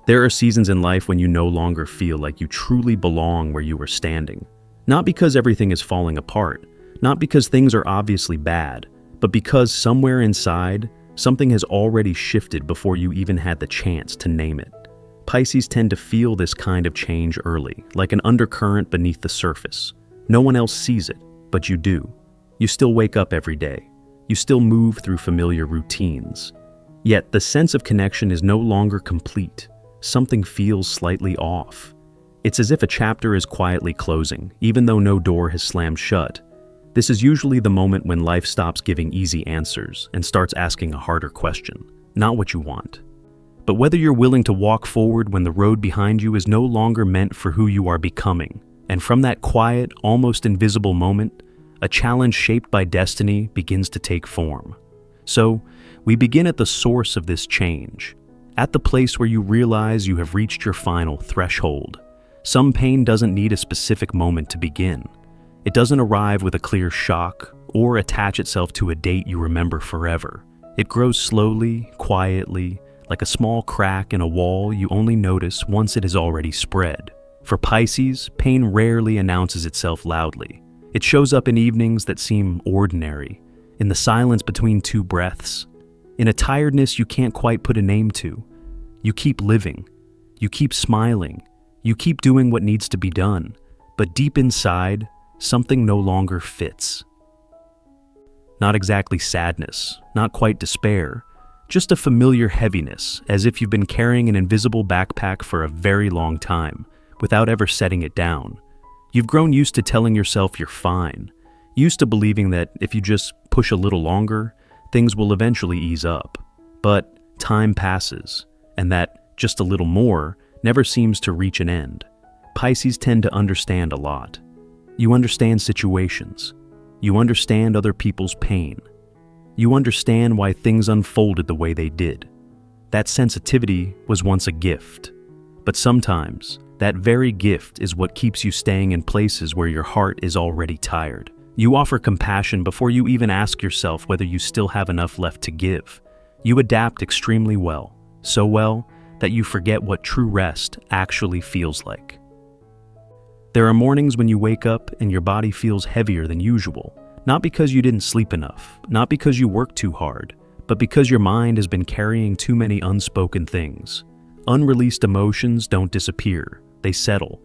There are seasons in life when you no longer feel like you truly belong where you are standing. Not because everything is falling apart, not because things are obviously bad, but because somewhere inside, something has already shifted before you even had the chance to name it. Pisces tend to feel this kind of change early, like an undercurrent beneath the surface. No one else sees it, but you do. You still wake up every day. You still move through familiar routines. Yet the sense of connection is no longer complete. Something feels slightly off. It's as if a chapter is quietly closing, even though no door has slammed shut. This is usually the moment when life stops giving easy answers and starts asking a harder question, not what you want, but whether you're willing to walk forward when the road behind you is no longer meant for who you are becoming. And from that quiet, almost invisible moment, a challenge shaped by destiny begins to take form. So, we begin at the source of this change, at the place where you realize you have reached your final threshold. Some pain doesn't need a specific moment to begin. It doesn't arrive with a clear shock or attach itself to a date you remember forever. It grows slowly, quietly, like a small crack in a wall you only notice once it has already spread. For Pisces, pain rarely announces itself loudly. It shows up in evenings that seem ordinary, in the silence between two breaths, in a tiredness you can't quite put a name to. You keep living, you keep smiling, you keep doing what needs to be done, but deep inside, something no longer fits. Not exactly sadness, not quite despair, just a familiar heaviness, as if you've been carrying an invisible backpack for a very long time, without ever setting it down. You've grown used to telling yourself you're fine, used to believing that if you just push a little longer, things will eventually ease up. But time passes, and that just a little more never seems to reach an end. Pisces tend to understand a lot. You understand situations. You understand other people's pain. You understand why things unfolded the way they did. That sensitivity was once a gift. But sometimes, that very gift is what keeps you staying in places where your heart is already tired. You offer compassion before you even ask yourself whether you still have enough left to give. You adapt extremely well, so well that you forget what true rest actually feels like. There are mornings when you wake up and your body feels heavier than usual, not because you didn't sleep enough, not because you worked too hard, but because your mind has been carrying too many unspoken things. Unreleased emotions don't disappear, they settle,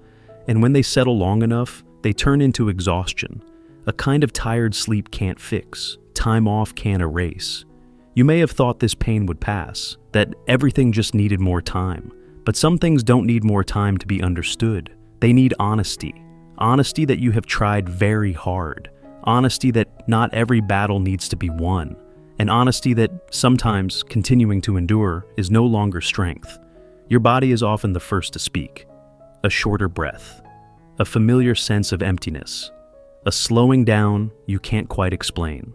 and when they settle long enough, they turn into exhaustion, a kind of tired sleep can't fix, time off can't erase. You may have thought this pain would pass, that everything just needed more time, but some things don't need more time to be understood. They need honesty. Honesty that you have tried very hard. Honesty that not every battle needs to be won. And honesty that sometimes continuing to endure is no longer strength. Your body is often the first to speak. A shorter breath. A familiar sense of emptiness. A slowing down you can't quite explain.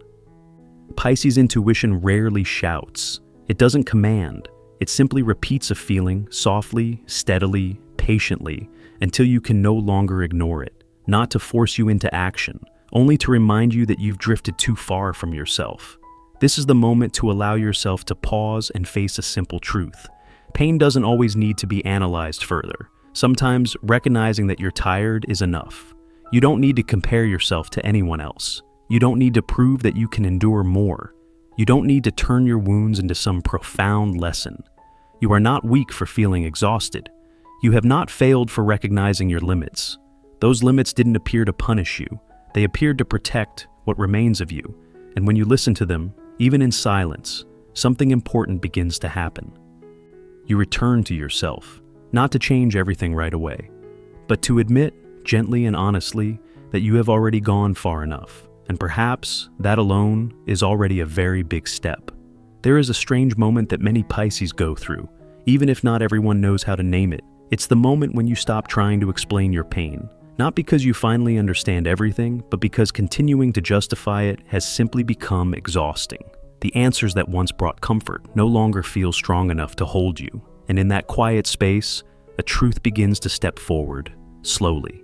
Pisces intuition rarely shouts. It doesn't command. It simply repeats a feeling softly, steadily, patiently, until you can no longer ignore it, not to force you into action, only to remind you that you've drifted too far from yourself. This is the moment to allow yourself to pause and face a simple truth. Pain doesn't always need to be analyzed further. Sometimes recognizing that you're tired is enough. You don't need to compare yourself to anyone else. You don't need to prove that you can endure more. You don't need to turn your wounds into some profound lesson. You are not weak for feeling exhausted. You have not failed for recognizing your limits. Those limits didn't appear to punish you. They appeared to protect what remains of you. And when you listen to them, even in silence, something important begins to happen. You return to yourself, not to change everything right away, but to admit, gently and honestly, that you have already gone far enough. And perhaps that alone is already a very big step. There is a strange moment that many Pisces go through, even if not everyone knows how to name it. It's the moment when you stop trying to explain your pain, not because you finally understand everything, but because continuing to justify it has simply become exhausting. The answers that once brought comfort no longer feel strong enough to hold you, and in that quiet space, a truth begins to step forward, slowly.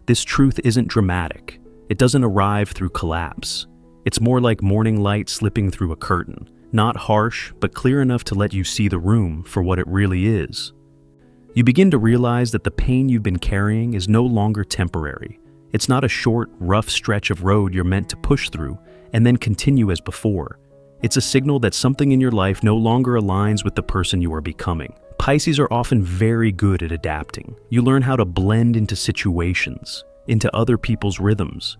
This truth isn't dramatic. It doesn't arrive through collapse. It's more like morning light slipping through a curtain, not harsh, but clear enough to let you see the room for what it really is. You begin to realize that the pain you've been carrying is no longer temporary. It's not a short, rough stretch of road you're meant to push through and then continue as before. It's a signal that something in your life no longer aligns with the person you are becoming. Pisces are often very good at adapting. You learn how to blend into situations, into other people's rhythms,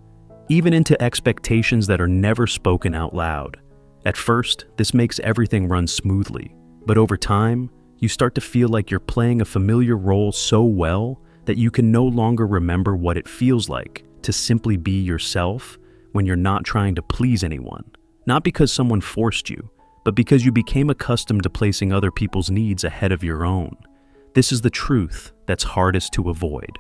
even into expectations that are never spoken out loud. At first, this makes everything run smoothly, but over time, you start to feel like you're playing a familiar role so well that you can no longer remember what it feels like to simply be yourself when you're not trying to please anyone. Not because someone forced you, but because you became accustomed to placing other people's needs ahead of your own. This is the truth that's hardest to avoid.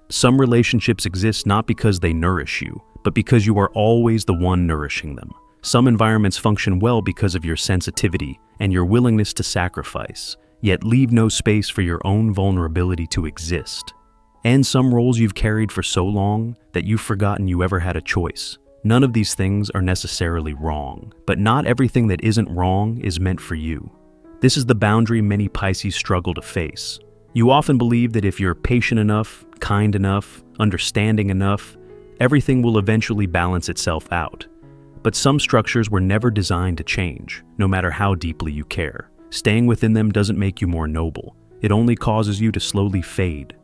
Some relationships exist not because they nourish you, but because you are always the one nourishing them. Some environments function well because of your sensitivity and your willingness to sacrifice, yet leave no space for your own vulnerability to exist. And some roles you've carried for so long that you've forgotten you ever had a choice. None of these things are necessarily wrong, but not everything that isn't wrong is meant for you. This is the boundary many Pisces struggle to face. You often believe that if you're patient enough, kind enough, understanding enough, everything will eventually balance itself out. But some structures were never designed to change, no matter how deeply you care. Staying within them doesn't make you more noble. It only causes you to slowly fade.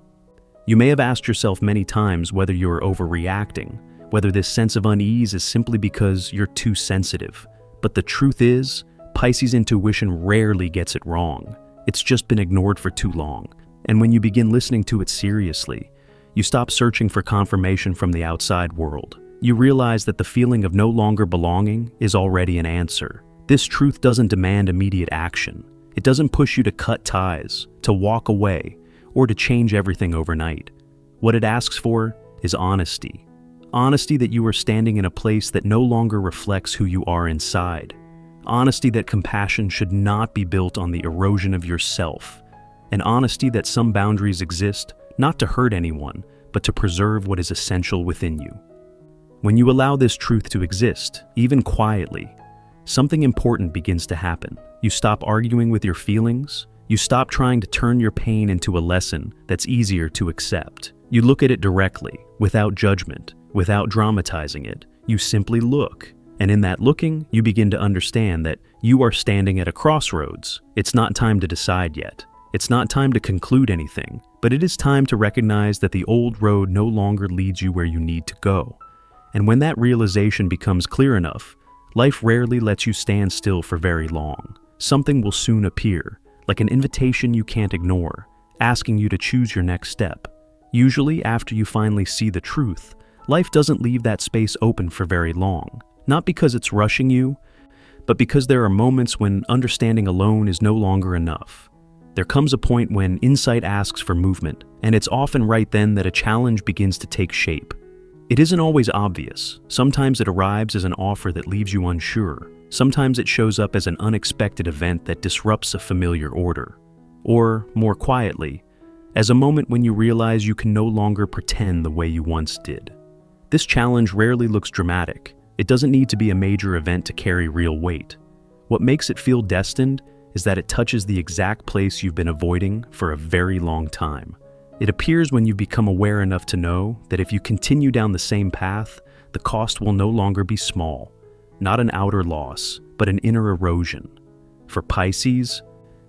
You may have asked yourself many times whether you're overreacting, whether this sense of unease is simply because you're too sensitive. But the truth is, Pisces intuition rarely gets it wrong. It's just been ignored for too long. And when you begin listening to it seriously, you stop searching for confirmation from the outside world. You realize that the feeling of no longer belonging is already an answer. This truth doesn't demand immediate action. It doesn't push you to cut ties, to walk away, or to change everything overnight. What it asks for is honesty. Honesty that you are standing in a place that no longer reflects who you are inside. Honesty that compassion should not be built on the erosion of yourself. An honesty that some boundaries exist, not to hurt anyone, but to preserve what is essential within you. When you allow this truth to exist, even quietly, something important begins to happen. You stop arguing with your feelings. You stop trying to turn your pain into a lesson that's easier to accept. You look at it directly, without judgment, without dramatizing it. You simply look. And in that looking, you begin to understand that you are standing at a crossroads. It's not time to decide yet. It's not time to conclude anything, but it is time to recognize that the old road no longer leads you where you need to go. And when that realization becomes clear enough, life rarely lets you stand still for very long. Something will soon appear, like an invitation you can't ignore, asking you to choose your next step. Usually, after you finally see the truth, life doesn't leave that space open for very long. Not because it's rushing you, but because there are moments when understanding alone is no longer enough. There comes a point when insight asks for movement, and it's often right then that a challenge begins to take shape. It isn't always obvious. Sometimes it arrives as an offer that leaves you unsure. Sometimes it shows up as an unexpected event that disrupts a familiar order. Or, more quietly, as a moment when you realize you can no longer pretend the way you once did. This challenge rarely looks dramatic. It doesn't need to be a major event to carry real weight. What makes it feel destined is that it touches the exact place you've been avoiding for a very long time. It appears when you become aware enough to know that if you continue down the same path, the cost will no longer be small. Not an outer loss, but an inner erosion. For Pisces,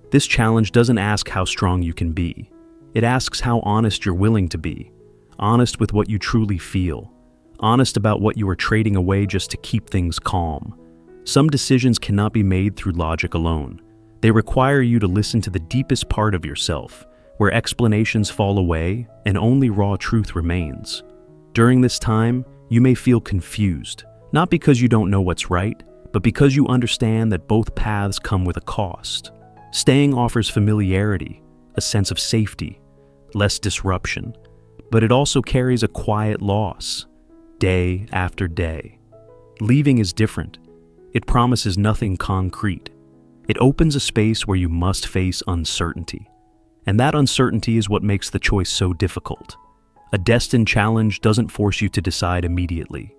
this challenge doesn't ask how strong you can be. It asks how honest you're willing to be. Honest with what you truly feel. Honest about what you are trading away just to keep things calm. Some decisions cannot be made through logic alone. They require you to listen to the deepest part of yourself, where explanations fall away and only raw truth remains. During this time, you may feel confused, not because you don't know what's right, but because you understand that both paths come with a cost. Staying offers familiarity, a sense of safety, less disruption, but it also carries a quiet loss, day after day. Leaving is different. It promises nothing concrete. It opens a space where you must face uncertainty. And that uncertainty is what makes the choice so difficult. A destined challenge doesn't force you to decide immediately.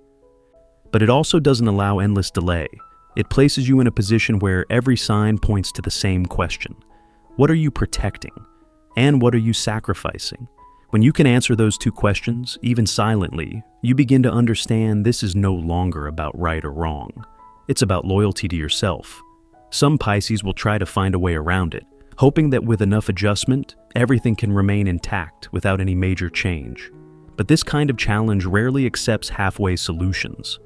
But it also doesn't allow endless delay. It places you in a position where every sign points to the same question. What are you protecting? And what are you sacrificing? When you can answer those two questions, even silently, you begin to understand this is no longer about right or wrong. It's about loyalty to yourself. Some Pisces will try to find a way around it, hoping that with enough adjustment, everything can remain intact without any major change. But this kind of challenge rarely accepts halfway solutions.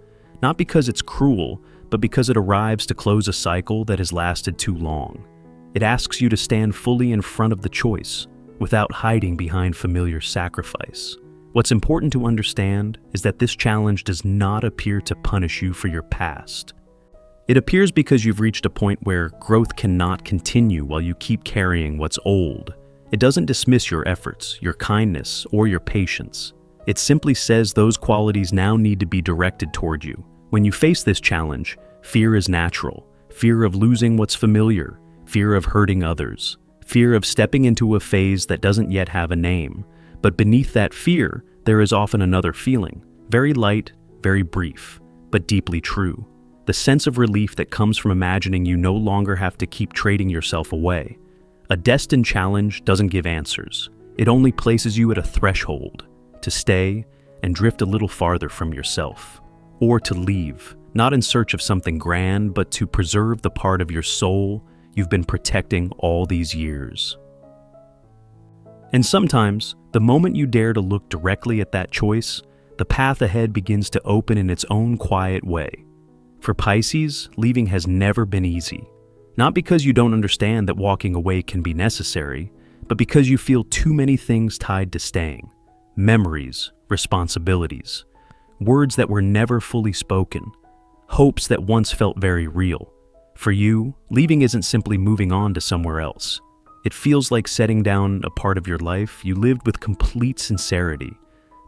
Not because it's cruel, but because it arrives to close a cycle that has lasted too long. It asks you to stand fully in front of the choice, without hiding behind familiar sacrifice. What's important to understand is that this challenge does not appear to punish you for your past. It appears because you've reached a point where growth cannot continue while you keep carrying what's old. It doesn't dismiss your efforts, your kindness, or your patience. It simply says those qualities now need to be directed toward you. When you face this challenge, fear is natural. Fear of losing what's familiar, fear of hurting others, fear of stepping into a phase that doesn't yet have a name. But beneath that fear, there is often another feeling, very light, very brief, but deeply true. The sense of relief that comes from imagining you no longer have to keep trading yourself away. A destined challenge doesn't give answers. It only places you at a threshold, to stay and drift a little farther from yourself. Or to leave, not in search of something grand, but to preserve the part of your soul you've been protecting all these years. And sometimes, the moment you dare to look directly at that choice, the path ahead begins to open in its own quiet way. For Pisces, leaving has never been easy. Not because you don't understand that walking away can be necessary, but because you feel too many things tied to staying. Memories, responsibilities, words that were never fully spoken, hopes that once felt very real. For you, leaving isn't simply moving on to somewhere else. It feels like setting down a part of your life you lived with complete sincerity.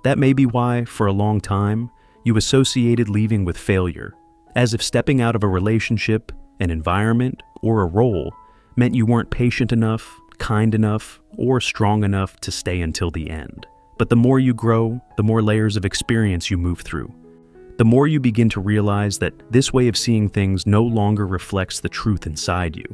That may be why, for a long time, you associated leaving with failure, as if stepping out of a relationship, an environment, or a role meant you weren't patient enough, kind enough, or strong enough to stay until the end. But the more you grow, the more layers of experience you move through. The more you begin to realize that this way of seeing things no longer reflects the truth inside you.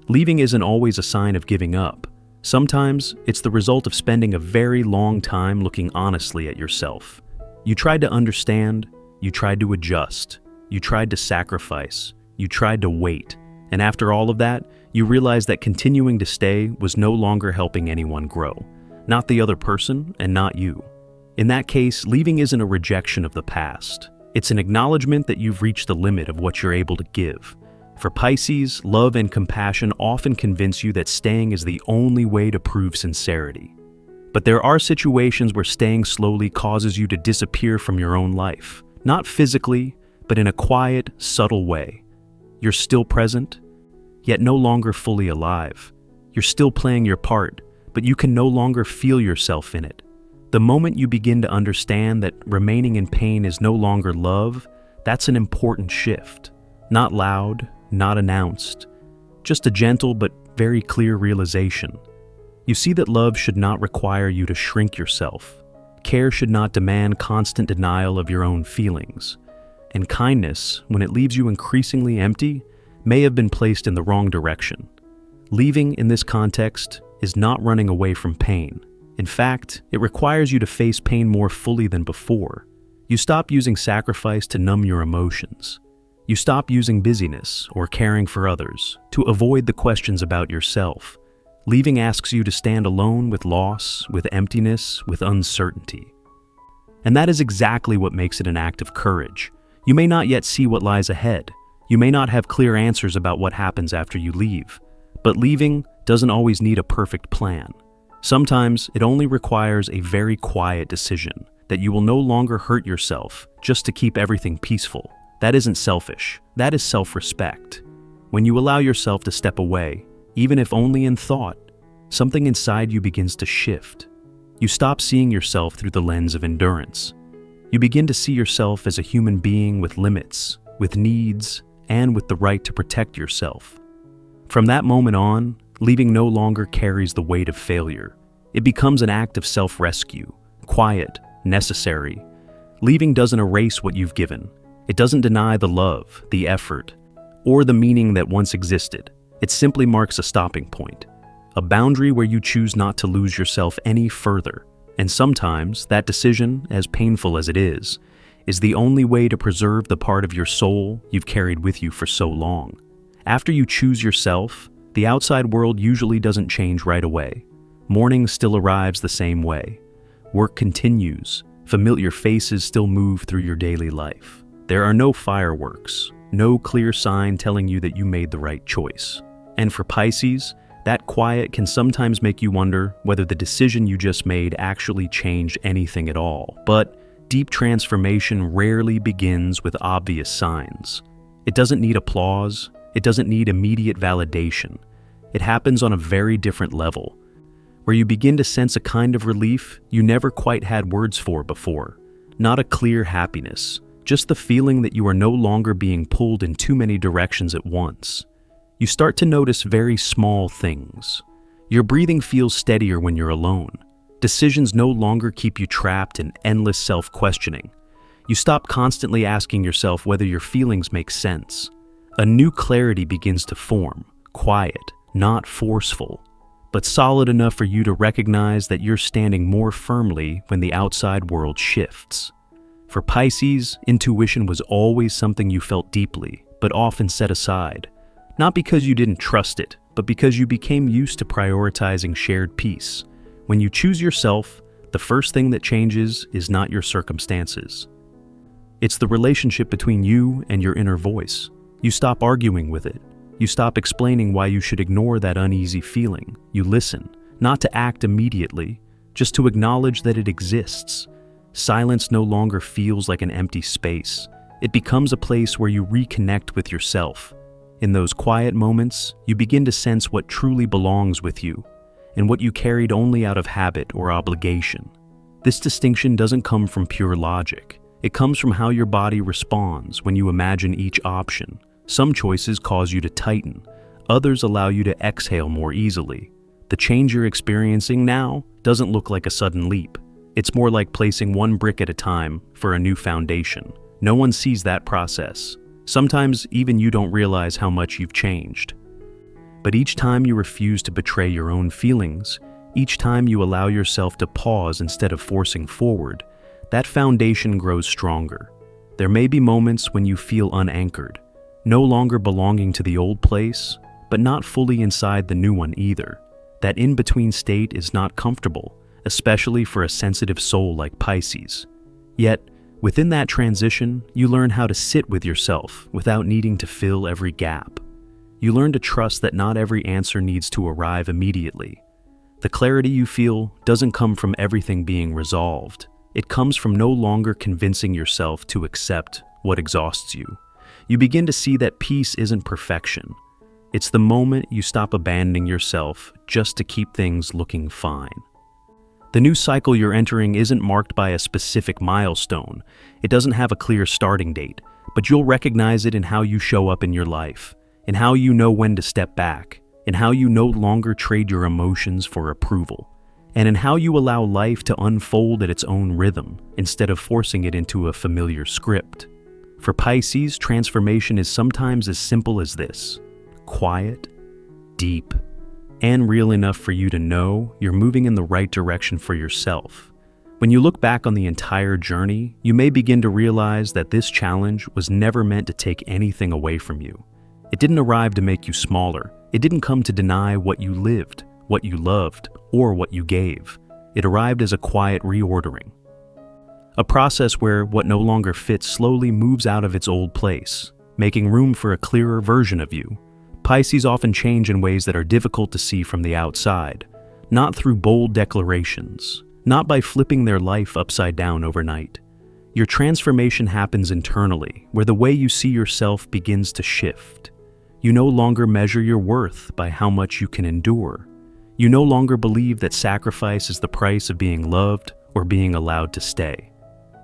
Leaving isn't always a sign of giving up. Sometimes it's the result of spending a very long time looking honestly at yourself. You tried to understand, you tried to adjust, you tried to sacrifice, you tried to wait, and after all of that, you realized that continuing to stay was no longer helping anyone grow. Not the other person, and not you. In that case, leaving isn't a rejection of the past. It's an acknowledgement that you've reached the limit of what you're able to give. For Pisces, love and compassion often convince you that staying is the only way to prove sincerity. But there are situations where staying slowly causes you to disappear from your own life. Not physically, but in a quiet, subtle way. You're still present, yet no longer fully alive. You're still playing your part, but you can no longer feel yourself in it. The moment you begin to understand that remaining in pain is no longer love, that's an important shift. Not loud, not announced, just a gentle but very clear realization. You see that love should not require you to shrink yourself. Care should not demand constant denial of your own feelings. And kindness, when it leaves you increasingly empty, may have been placed in the wrong direction. Leaving in this context is not running away from pain. In fact, it requires you to face pain more fully than before. You stop using sacrifice to numb your emotions. You stop using busyness or caring for others to avoid the questions about yourself. Leaving asks you to stand alone with loss, with emptiness, with uncertainty. And that is exactly what makes it an act of courage. You may not yet see what lies ahead. You may not have clear answers about what happens after you leave. But leaving doesn't always need a perfect plan. Sometimes it only requires a very quiet decision that you will no longer hurt yourself just to keep everything peaceful. That isn't selfish. That is self-respect. When you allow yourself to step away, even if only in thought, something inside you begins to shift. You stop seeing yourself through the lens of endurance. You begin to see yourself as a human being with limits, with needs, and with the right to protect yourself. From that moment on, leaving no longer carries the weight of failure. It becomes an act of self-rescue, quiet, necessary. Leaving doesn't erase what you've given. It doesn't deny the love, the effort, or the meaning that once existed. It simply marks a stopping point. a boundary where you choose not to lose yourself any further. And sometimes that decision, as painful as it is the only way to preserve the part of your soul you've carried with you for so long. After you choose yourself, the outside world usually doesn't change right away. Morning still arrives the same way. Work continues. Familiar faces still move through your daily life. There are no fireworks, no clear sign telling you that you made the right choice. And for Pisces, that quiet can sometimes make you wonder whether the decision you just made actually changed anything at all. But deep transformation rarely begins with obvious signs. It doesn't need applause. It doesn't need immediate validation. It happens on a very different level, where you begin to sense a kind of relief you never quite had words for before. Not a clear happiness, just the feeling that you are no longer being pulled in too many directions at once. You start to notice very small things. Your breathing feels steadier when you're alone. Decisions no longer keep you trapped in endless self-questioning. You stop constantly asking yourself whether your feelings make sense. A new clarity begins to form, quiet, not forceful, but solid enough for you to recognize that you're standing more firmly when the outside world shifts. For Pisces, intuition was always something you felt deeply, but often set aside. Not because you didn't trust it, but because you became used to prioritizing shared peace. When you choose yourself, the first thing that changes is not your circumstances. It's the relationship between you and your inner voice. You stop arguing with it. You stop explaining why you should ignore that uneasy feeling. You listen, not to act immediately, just to acknowledge that it exists. Silence no longer feels like an empty space. It becomes a place where you reconnect with yourself. In those quiet moments, you begin to sense what truly belongs with you, and what you carried only out of habit or obligation. This distinction doesn't come from pure logic. It comes from how your body responds when you imagine each option. Some choices cause you to tighten. Others allow you to exhale more easily. The change you're experiencing now doesn't look like a sudden leap. It's more like placing one brick at a time for a new foundation. No one sees that process. Sometimes even you don't realize how much you've changed. But each time you refuse to betray your own feelings, each time you allow yourself to pause instead of forcing forward, that foundation grows stronger. There may be moments when you feel unanchored, no longer belonging to the old place, but not fully inside the new one either. That in-between state is not comfortable, especially for a sensitive soul like Pisces. Yet, within that transition, you learn how to sit with yourself without needing to fill every gap. You learn to trust that not every answer needs to arrive immediately. The clarity you feel doesn't come from everything being resolved. It comes from no longer convincing yourself to accept what exhausts you. You begin to see that peace isn't perfection. It's the moment you stop abandoning yourself just to keep things looking fine. The new cycle you're entering isn't marked by a specific milestone. It doesn't have a clear starting date, but you'll recognize it in how you show up in your life, in how you know when to step back, in how you no longer trade your emotions for approval, and in how you allow life to unfold at its own rhythm instead of forcing it into a familiar script. For Pisces, transformation is sometimes as simple as this: quiet, deep, and real enough for you to know you're moving in the right direction for yourself. When you look back on the entire journey, you may begin to realize that this challenge was never meant to take anything away from you. It didn't arrive to make you smaller. It didn't come to deny what you lived, what you loved, or what you gave. It arrived as a quiet reordering. A process where what no longer fits slowly moves out of its old place, making room for a clearer version of you. Pisces often change in ways that are difficult to see from the outside, not through bold declarations, not by flipping their life upside down overnight. Your transformation happens internally, where the way you see yourself begins to shift. You no longer measure your worth by how much you can endure. You no longer believe that sacrifice is the price of being loved or being allowed to stay.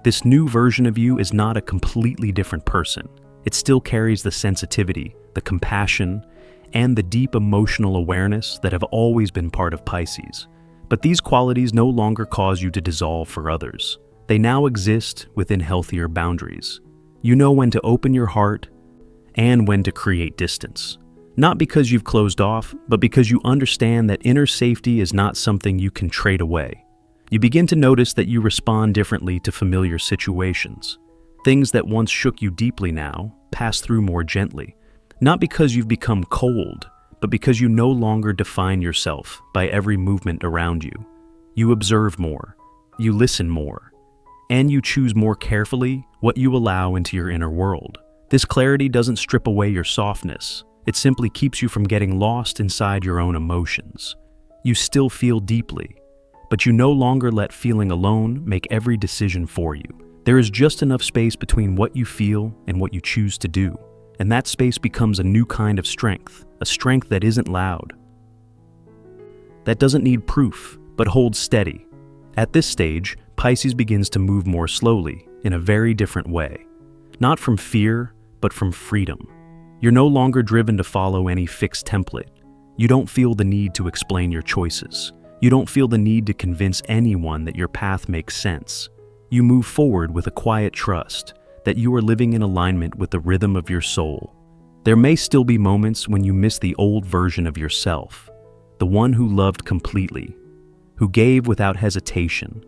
This new version of you is not a completely different person. It still carries the sensitivity, the compassion, and the deep emotional awareness that have always been part of Pisces. But these qualities no longer cause you to dissolve for others. They now exist within healthier boundaries. You know when to open your heart and when to create distance. Not because you've closed off, but because you understand that inner safety is not something you can trade away. You begin to notice that you respond differently to familiar situations. Things that once shook you deeply now pass through more gently. Not because you've become cold, but because you no longer define yourself by every movement around you. You observe more, you listen more, and you choose more carefully what you allow into your inner world. This clarity doesn't strip away your softness. It simply keeps you from getting lost inside your own emotions. You still feel deeply, but you no longer let feeling alone make every decision for you. There is just enough space between what you feel and what you choose to do, and that space becomes a new kind of strength, a strength that isn't loud, that doesn't need proof, but holds steady. At this stage, Pisces begins to move more slowly, in a very different way. Not from fear, but from freedom. You're no longer driven to follow any fixed template. You don't feel the need to explain your choices. You don't feel the need to convince anyone that your path makes sense. You move forward with a quiet trust that you are living in alignment with the rhythm of your soul. There may still be moments when you miss the old version of yourself, the one who loved completely, who gave without hesitation,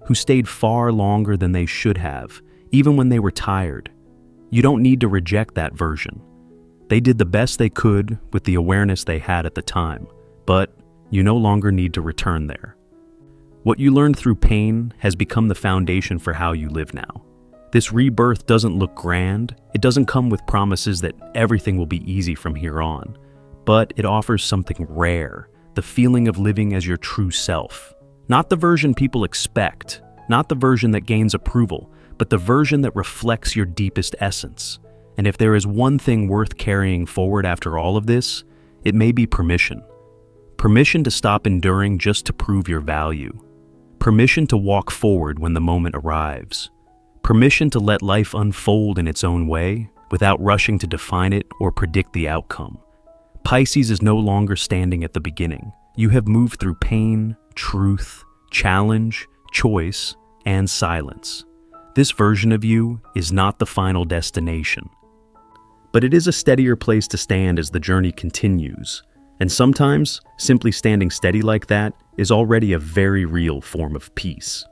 who stayed far longer than they should have, even when they were tired. You don't need to reject that version. They did the best they could with the awareness they had at the time, but you no longer need to return there. What you learned through pain has become the foundation for how you live now. This rebirth doesn't look grand. It doesn't come with promises that everything will be easy from here on, but it offers something rare, the feeling of living as your true self. Not the version people expect, not the version that gains approval, but the version that reflects your deepest essence. And if there is one thing worth carrying forward after all of this, it may be permission. Permission to stop enduring just to prove your value. Permission to walk forward when the moment arrives. Permission to let life unfold in its own way without rushing to define it or predict the outcome. Pisces is no longer standing at the beginning. You have moved through pain, truth, challenge, choice, and silence. This version of you is not the final destination. But it is a steadier place to stand as the journey continues. And sometimes, simply standing steady like that is already a very real form of peace.